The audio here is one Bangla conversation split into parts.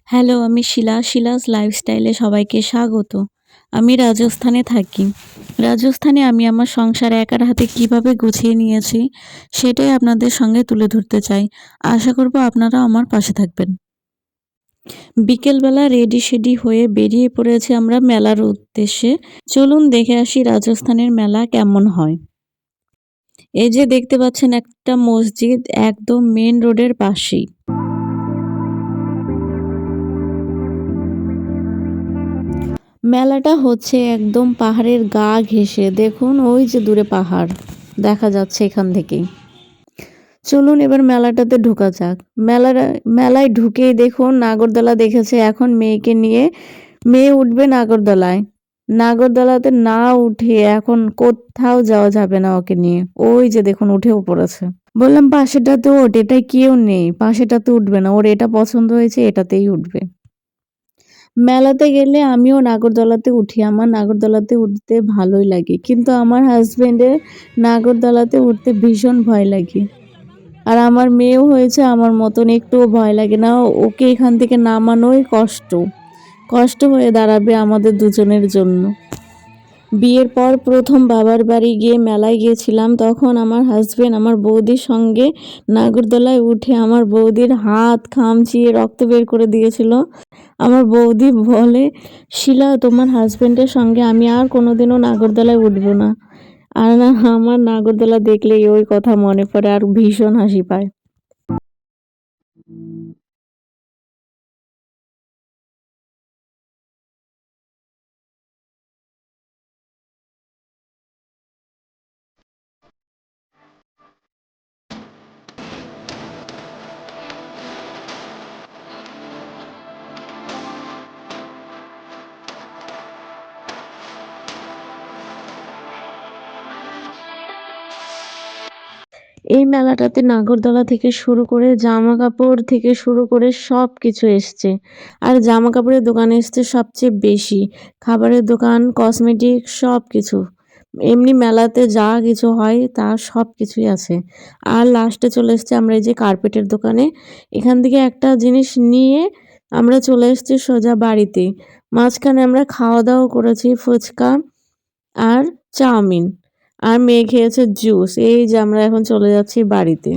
হ্যালো, আমি শিলাস লাইফস্টাইলে সবাইকে স্বাগত। আমি রাজস্থানে থাকি। রাজস্থানে আমি আমার সংসার একার হাতে কিভাবে গুছিয়ে নিয়েছি, সেটাই আপনাদের সঙ্গে তুলে ধরতে চাই। আশা করব আপনারা আমার পাশে থাকবেন। বিকেলবেলা রেডি-সেডি হয়ে বেরিয়ে পড়েছি আমরা মেলার উদ্দেশ্যে। চলুন দেখে আসি রাজস্থানের মেলা কেমন হয়। এই যে দেখতে পাচ্ছেন একটা মসজিদ একদম মেইন রোডের পাশেই। মেলাটা হচ্ছে একদম পাহাড়ের গা ঘেঁষে। দেখুন ওই যে দূরে পাহাড় দেখা যাচ্ছে এখান থেকেই। চলুন এবার মেলাটাতে ঢোকা যাক। মেলায় ঢুকেই দেখুন নাগরদোলা দেখেছে, এখন মেয়েকে নিয়ে মেয়ে উঠবে নাগরদোলায়। নাগরদোলাতে না উঠে এখন কোথাও যাওয়া যাবে না ওকে নিয়ে। ওই যে দেখুন উঠেও পড়েছে। বললাম পাশেটাতে ওঠ, এটাই কেউ নেই, পাশেটাতে উঠবে না, ওর এটা পছন্দ হয়েছে এটাতেই উঠবে। মেলাতে গেলে আমিও নাগরদোলাতে উঠি। আমার নাগরদোলাতে উঠতে ভালোই লাগে। কিন্তু আমার হাসব্যান্ডের নাগরদোলাতে উঠতে ভীষণ ভয় লাগে। আর আমার মেয়েও হয়েছে আমার মতন, একটুও ভয় লাগে না। ওকে এখান থেকে নামানোই কষ্ট। কষ্ট হয়ে দাঁড়াবে আমাদের দুজনের জন্য। বিয়ের পর প্রথম বাবার বাড়ি গিয়ে মেলায় গিয়েছিলাম, তখন আমার হাসব্যান্ড আমার বৌদির সঙ্গে নাগরদোলায় উঠে আমার বৌদির হাত খামচিয়ে রক্ত বের করে দিয়েছিল। আমার বৌদি বলে, শিলা তোমার হাজবেন্ডের সঙ্গে আমি আর কোনোদিনও নাগরদোলায় উঠবো না। আর না, আমার নাগরদোলা দেখলেই ওই কথা মনে পড়ে আর ভীষণ হাসি পায়। এই মেলাটাতে নাগরদোলা থেকে শুরু করে জামা কাপড় থেকে শুরু করে সব কিছু এসছে। আর জামা কাপড়ের দোকান এসছে সবচেয়ে বেশি, খাবারের দোকান, কসমেটিক সব কিছু। এমনি মেলাতে যা কিছু হয় তা সব কিছুই আছে। আর লাস্টে চলে এসছে আমরা এই যে কার্পেটের দোকানে। এখান থেকে একটা জিনিস নিয়ে আমরা চলে এসেছি সোজা বাড়িতে। মাঝখানে আমরা খাওয়া দাওয়া করেছি ফুচকা আর চাউমিন। আর মেয়ে খেয়েছে জুস। এই যে আমরা এখন চলে যাচ্ছি বাড়িতে।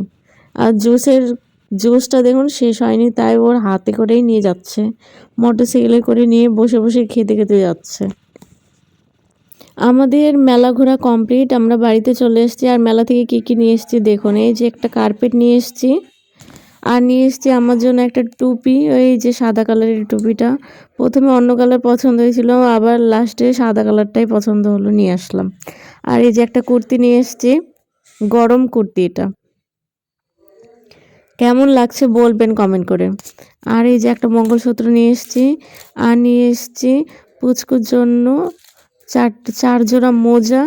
আর জুসটা দেখুন শেষ হয়নি, তাই ওর হাতে করেই নিয়ে যাচ্ছে। মোটরসাইকেলে করে নিয়ে বসে বসে খেতে খেতে যাচ্ছে। আমাদের মেলা ঘোরা কমপ্লিট, আমরা বাড়িতে চলে এসেছি। আর মেলা থেকে কি কি নিয়ে এসেছি দেখুন, এই যে একটা কার্পেট নিয়ে এসেছি। আর নিয়ে এসেছি আমার জন্য একটা টুপি, ওই যে সাদা কালারের টুপিটা। প্রথমে অন্য কালার পছন্দ হয়েছিল, আবার লাস্টে সাদা কালারটাই পছন্দ হলো, নিয়ে আসলাম। আর এই যে একটা কুর্তি নিয়ে এসেছি, গরম কুর্তি এটা। কেমন লাগছে বলবেন কমেন্ট করে। আর এই যে একটা মঙ্গলসূত্র নিয়ে এসেছি। আর নিয়ে এসেছি পুচকুর জন্য চার জোড়া মোজা।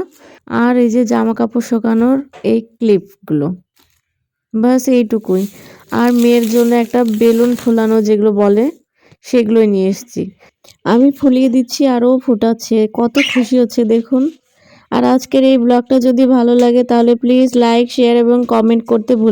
আর এই যে জামা কাপড় শুকানোর এই ক্লিপগুলো। বাস এইটুকুই। আর মেয়ের জন্য একটা বেলুন ফুলানো যেগুলো বলে, সেগুলোই নিয়ে এসেছি। আমি ফুলিয়ে দিচ্ছি আর ও ফুটাচ্ছে, কত খুশি হচ্ছে দেখুন। আর আজকের এই ব্লগটা যদি ভালো লাগে তাহলে প্লিজ লাইক, শেয়ার এবং কমেন্ট করতে ভুলবেন না।